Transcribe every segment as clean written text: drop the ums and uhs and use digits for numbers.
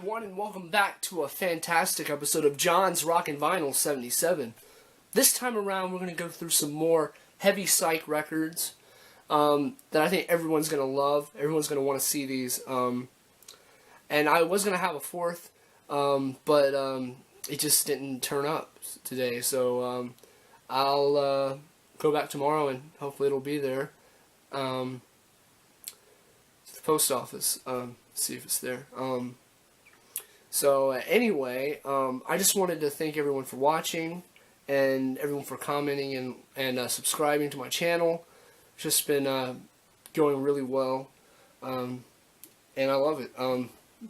everyone, and welcome back to a fantastic episode of John's Rockin' Vinyl 77. This time around, we're going to go through some more heavy psych records that I think everyone's going to love. Everyone's going to want to see these. And I was going to have a fourth, but it just didn't turn up today. So I'll go back tomorrow, and hopefully it'll be there. The post office, see if it's there. Anyway, I just wanted to thank everyone for watching and everyone for commenting and subscribing to my channel. It's just been going really well, and I love it.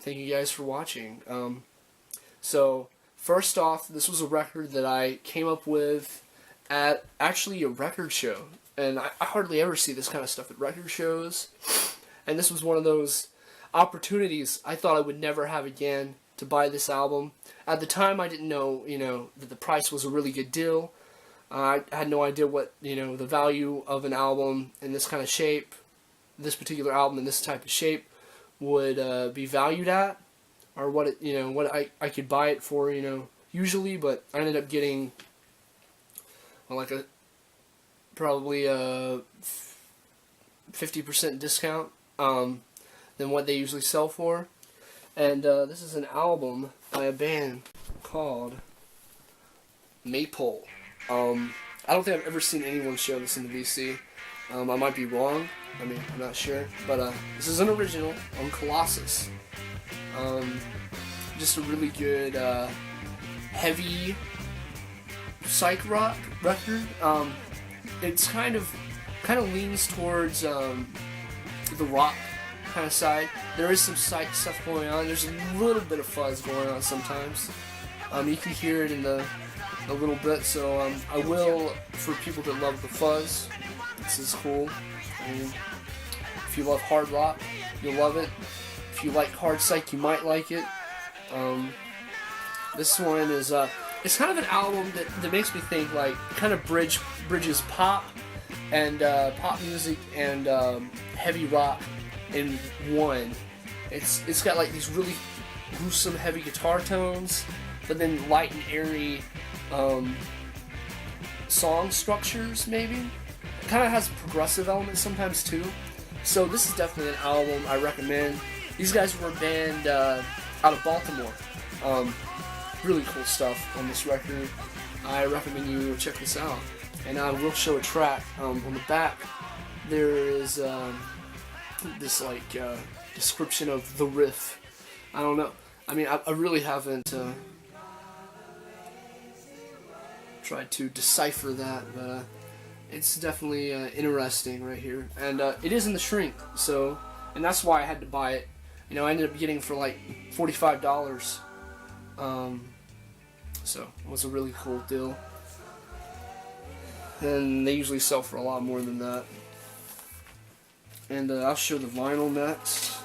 Thank you guys for watching. So first off, this was a record that I came up with at actually a record show, and I hardly ever see this kind of stuff at record shows, and this was one of those opportunities I thought I would never have again to buy this album. At the time, I didn't know, that the price was a really good deal. I had no idea what, the value of an album in this kind of shape, this particular album in this type of shape, would be valued at, or what it, what I could buy it for, usually. But I ended up getting, well, probably a 50% discount than what they usually sell for. And this is an album by a band called Maypole. I don't think I've ever seen anyone show this in the VC. I might be wrong. I'm not sure. But this is an original on Colossus. Just a really good heavy psych rock record. It's kind of leans towards the rock kind of side. There is some psych stuff going on. There's a little bit of fuzz going on sometimes. You can hear it in a little bit. So I will, for people that love the fuzz, this is cool. If you love hard rock, you'll love it. If you like hard psych, you might like it. This one is it's kind of an album that makes me think, like, kind of bridges pop and pop music and heavy rock in one. It's got like these really gruesome heavy guitar tones, but then light and airy song structures, maybe. It kind of has progressive elements sometimes too. So this is definitely an album I recommend. These guys were a band out of Baltimore. Really cool stuff on this record. I recommend you check this out. And I will show a track. On the back there is this description of the riff. I don't know. I really haven't tried to decipher that, but it's definitely interesting right here. And it is in the shrink, and that's why I had to buy it. I ended up getting for like $45. So it was a really cool deal. And they usually sell for a lot more than that. And I'll show the vinyl next.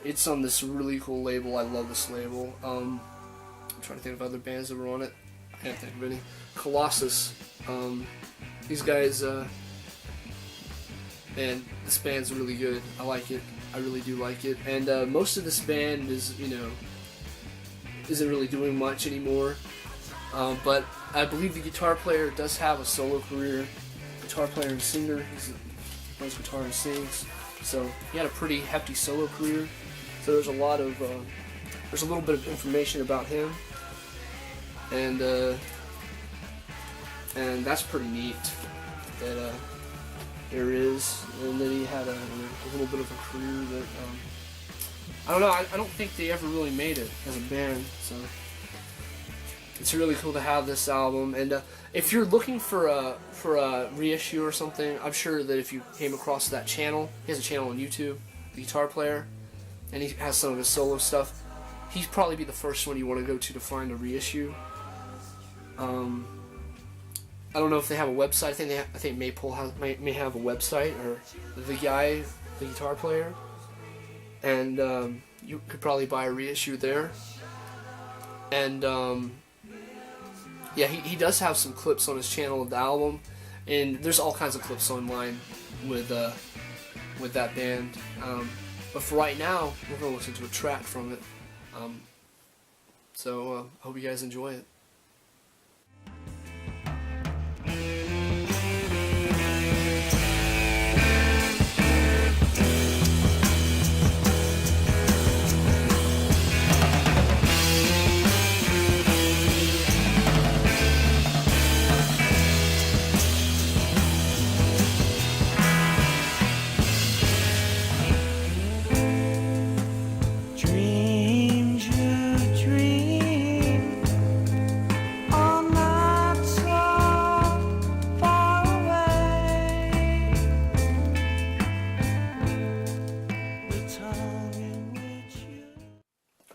It's on this really cool label. I love this label. I'm trying to think of other bands that were on it. I can't think of any. Colossus. These guys, man, this band's really good. I like it. I really do like it. And most of this band is, isn't really doing much anymore. But I believe the guitar player does have a solo career. Guitar player and singer. He plays guitar and sings. So he had a pretty hefty solo career. So there's a little bit of information about him. And that's pretty neat that there is, and that he had a little bit of a career that I don't know. I don't think they ever really made it as a band. So it's really cool to have this album. And if you're looking for a reissue or something, I'm sure that if you came across that channel, he has a channel on YouTube, the guitar player, and he has some of his solo stuff. He'd probably be the first one you want to go to find a reissue. I don't know if they have a website. I think Maypole may have a website, or the guitar player, and you could probably buy a reissue there. And yeah, he does have some clips on his channel of the album, and there's all kinds of clips online with that band. But for right now, we're going to listen to a track from it. So I hope you guys enjoy it.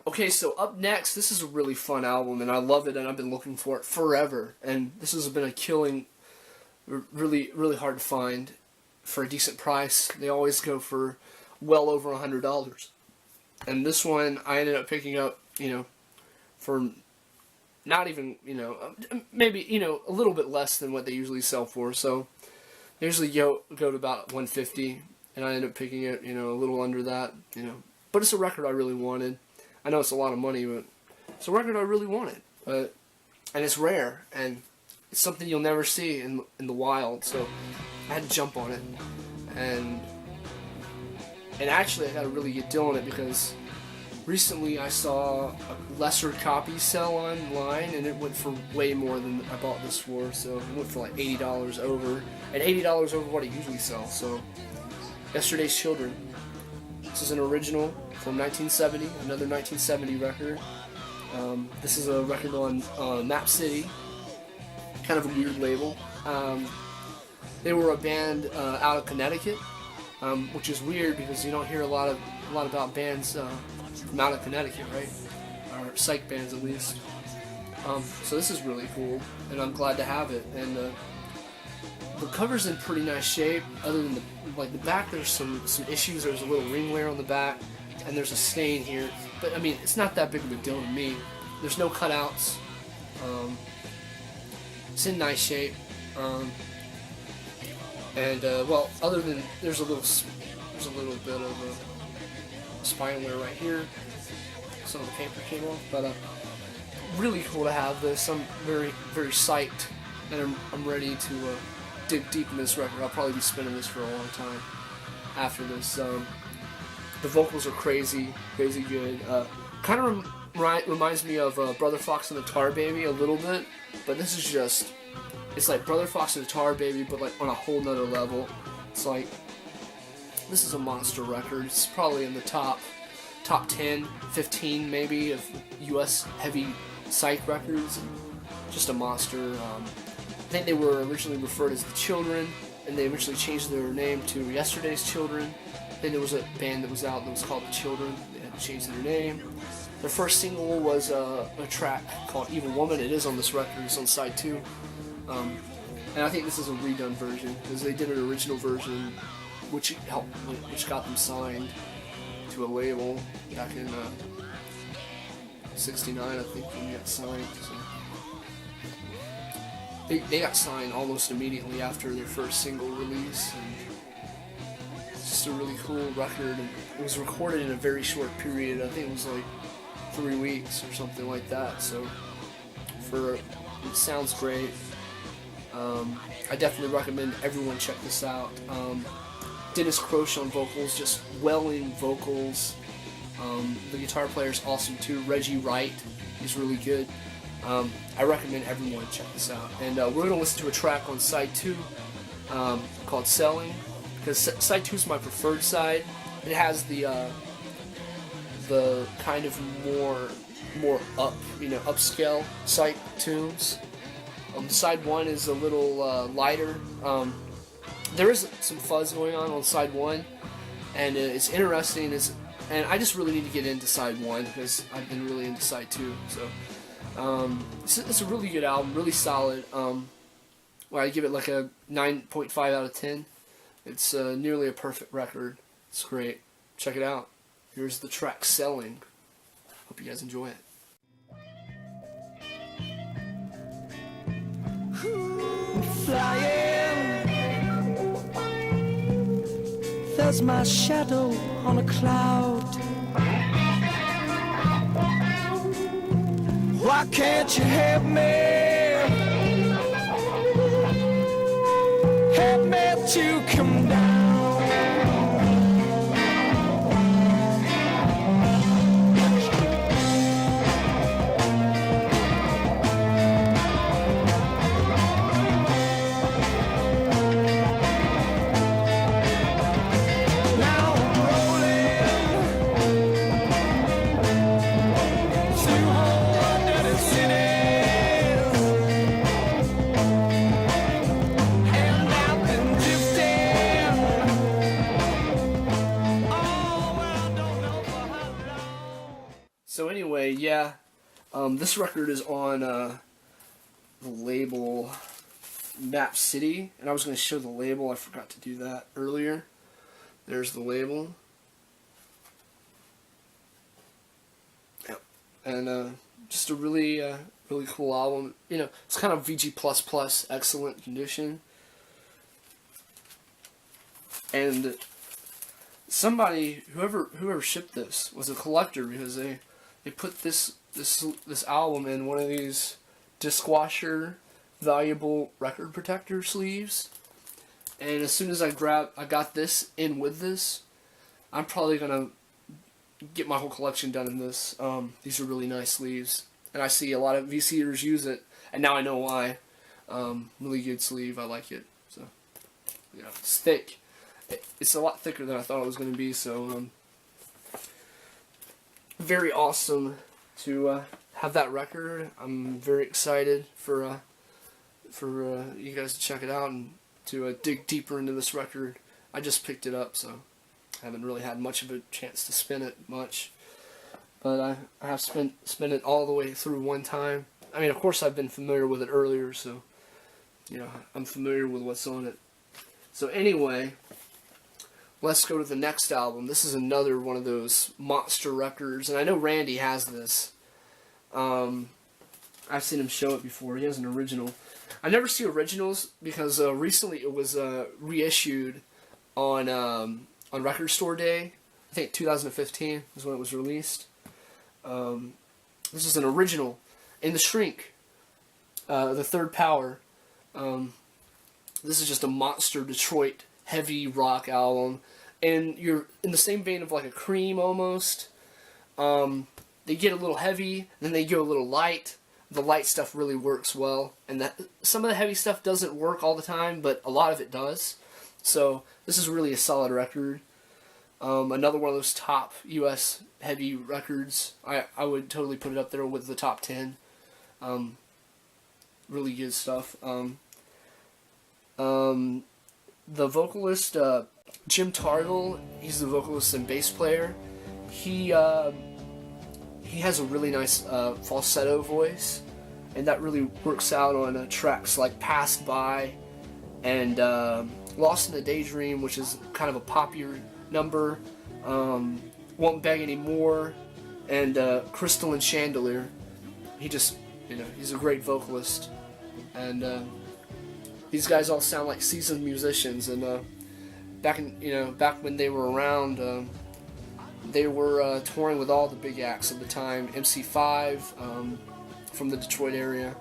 Okay, so up next, this is a really fun album, and I love it, and I've been looking for it forever. And this has been a killing, really, really hard to find for a decent price. They always go for well over $100. And this one, I ended up picking up, for not even, maybe, a little bit less than what they usually sell for. So they usually go to about $150, and I ended up picking it, a little under that, But it's a record I really wanted. I know it's a lot of money, but it's a record I really wanted. And it's rare, and it's something you'll never see in the wild, so I had to jump on it. And actually, I got a really good deal on it because recently I saw a lesser copy sell online, and it went for way more than I bought this for, so it went for like $80 over, and $80 over what it usually sells, so Yesterday's Children. This is an original from 1970, another 1970 record. This is a record on Map City, kind of a weird label. They were a band out of Connecticut, which is weird because you don't hear a lot about bands from out of Connecticut, right? Or psych bands at least. So this is really cool, and I'm glad to have it. And the cover's in pretty nice shape, other than the back. There's some issues. There's a little ring wear on the back, and there's a stain here. But I mean, it's not that big of a deal to me. There's no cutouts. It's in nice shape. Well, other than there's a little bit of a spine wear right here. Some of the paper came off, but really cool to have this. I'm very, very psyched, and I'm ready to dig deep in this record. I'll probably be spinning this for a long time after this. The vocals are crazy good. Kind of reminds me of Brother Fox and the Tar Baby a little bit, but this is just, it's like Brother Fox and the Tar Baby, but like on a whole nother level. It's like, this is a monster record. It's probably in the top 10, 15 maybe of US Heavy Psych records. Just a monster. I think they were originally referred as the Children, and they eventually changed their name to Yesterday's Children. Then there was a band that was out that was called the Children. They had to change their name. Their first single was a track called Evil Woman. It is on this record. It's on side 2. And I think this is a redone version, because they did an original version which got them signed to a label back in '69, I think, when they got signed. So they got signed almost immediately after their first single release, and it's just a really cool record. And it was recorded in a very short period. I think it was like 3 weeks or something like that. So it sounds great. I definitely recommend everyone check this out. Dennis Croce on vocals, just welling vocals. The guitar player is awesome too. Reggie Wright is really good. I recommend everyone check this out. And we're going to listen to a track on side 2 called Selling, because side 2 is my preferred side. It has the kind of more upscale psych tunes. Side 1 is a little lighter. There is some fuzz going on side 1, and it's interesting. And I just really need to get into side 1 because I've been really into side 2. So it's a really good album, really solid. Where I give it like a 9.5 out of 10. It's nearly a perfect record. It's great. Check it out. Here's the track Selling. Hope you guys enjoy it. Flying was my shadow on a cloud. Why can't you help me? Help me to come down. So anyway, yeah, this record is on the label Map City, and I was going to show the label. I forgot to do that earlier. There's the label. Yep. And just a really really cool album. You know, it's kind of VG++, excellent condition. And somebody, whoever shipped this was a collector, because they put this album in one of these dishwasher valuable record protector sleeves. And as soon as I got this in with this, I'm probably gonna get my whole collection done in this. These are really nice sleeves, and I see a lot of VCers use it, and now I know why. Really good sleeve, I like it. So, you know, it's thick. It's a lot thicker than I thought it was going to be, so very awesome to have that record. I'm very excited for you guys to check it out and to dig deeper into this record. I just picked it up, so I haven't really had much of a chance to spin it much, but I have spent it all the way through one time. I mean, of course, I've been familiar with it earlier, so you know, I'm familiar with what's on it. So anyway, let's go to the next album. This is another one of those monster records, and I know Randy has this. I've seen him show it before. He has an original. I never see originals because recently it was reissued on Record Store Day. I think 2015 is when it was released. This is an original in the Shrink, the Third Power. This is just a monster Detroit heavy rock album, and you're in the same vein of like a Cream almost. They get a little heavy, then they go a little light. The light stuff really works well, and some of the heavy stuff doesn't work all the time, but a lot of it does. So this is really a solid record. Another one of those top US heavy records. I would totally put it up there with the top 10. Really good stuff. The vocalist, Jim Targle, he's the vocalist and bass player. He has a really nice falsetto voice, and that really works out on tracks like Passed By and Lost in a Daydream, which is kind of a popular number, Won't Beg Anymore, and Crystalline Chandelier. He just, you know, he's a great vocalist, and these guys all sound like seasoned musicians, and back when they were around, they were touring with all the big acts of the time. MC5 from the Detroit area,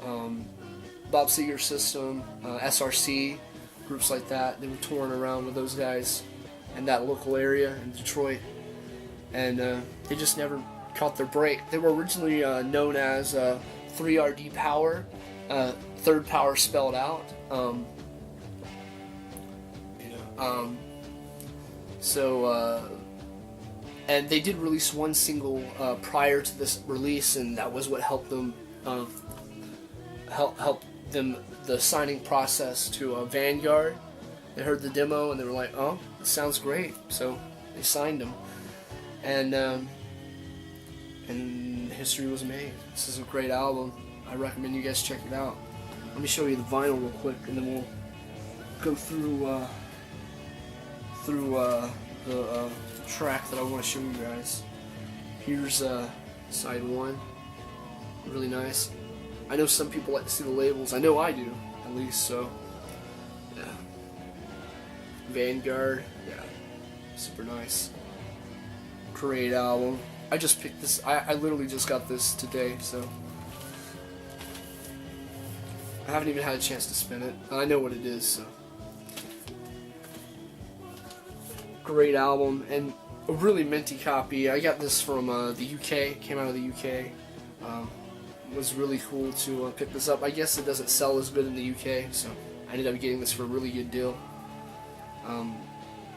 Bob Seger System, SRC, groups like that. They were touring around with those guys in that local area in Detroit, and they just never caught their break. They were originally known as 3RD Power. Third Power spelled out. And they did release one single prior to this release, and that was what helped them the signing process to Vanguard. They heard the demo and they were like, "Oh, it sounds great," so they signed them, and history was made. This is a great album. I recommend you guys check it out. Let me show you the vinyl real quick, and then we'll go through the track that I want to show you guys. Here's side one. Really nice. I know some people like to see the labels. I know I do, at least. So, yeah. Vanguard. Yeah. Super nice. Great album. I just picked this. I literally just got this today, so I haven't even had a chance to spin it. I know what it is, so. Great album, and a really minty copy. I got this from the UK. Came out of the UK. It was really cool to pick this up. I guess it doesn't sell as good in the UK, so I ended up getting this for a really good deal.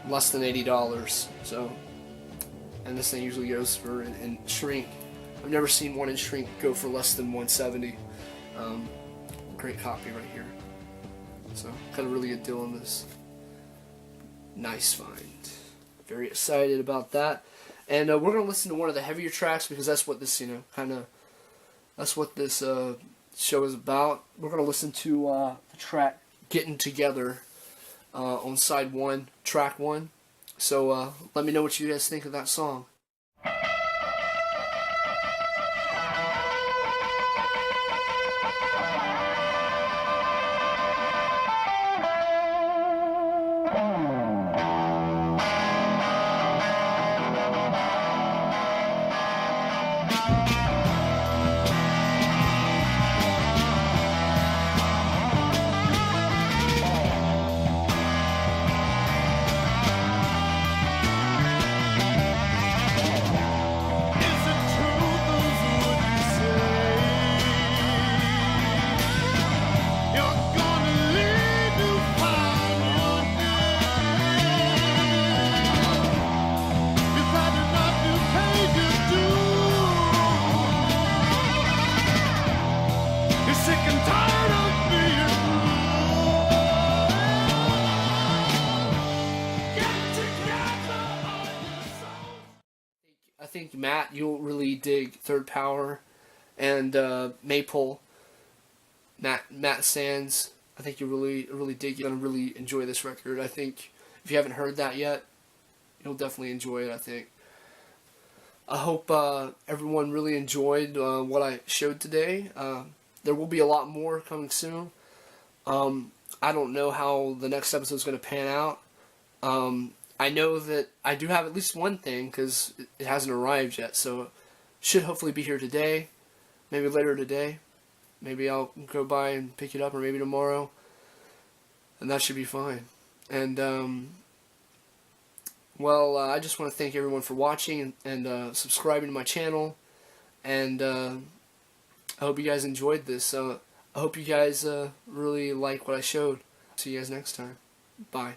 Less than $80. So, and this thing usually goes for in shrink. I've never seen one in shrink go for less than $170. Great copy right here. So, got a really good deal on this. Nice find. Very excited about that. And we're gonna listen to one of the heavier tracks because that's what this, that's what this show is about. We're gonna listen to the track "Getting Together" on side 1, track 1. So let me know what you guys think of that song. I think Matt, you'll really dig Third Power, and Maypole. Matt Sands, I think you'll really dig. You're gonna really enjoy this record. I think if you haven't heard that yet, you'll definitely enjoy it. I think. I hope everyone really enjoyed what I showed today. There will be a lot more coming soon. I don't know how the next episode is going to pan out. I know that I do have at least one thing because it hasn't arrived yet, so it should hopefully be here today, maybe later today. Maybe I'll go by and pick it up, or maybe tomorrow, and that should be fine. And I just want to thank everyone for watching and subscribing to my channel, and I hope you guys enjoyed this. I hope you guys really like what I showed. See you guys next time. Bye.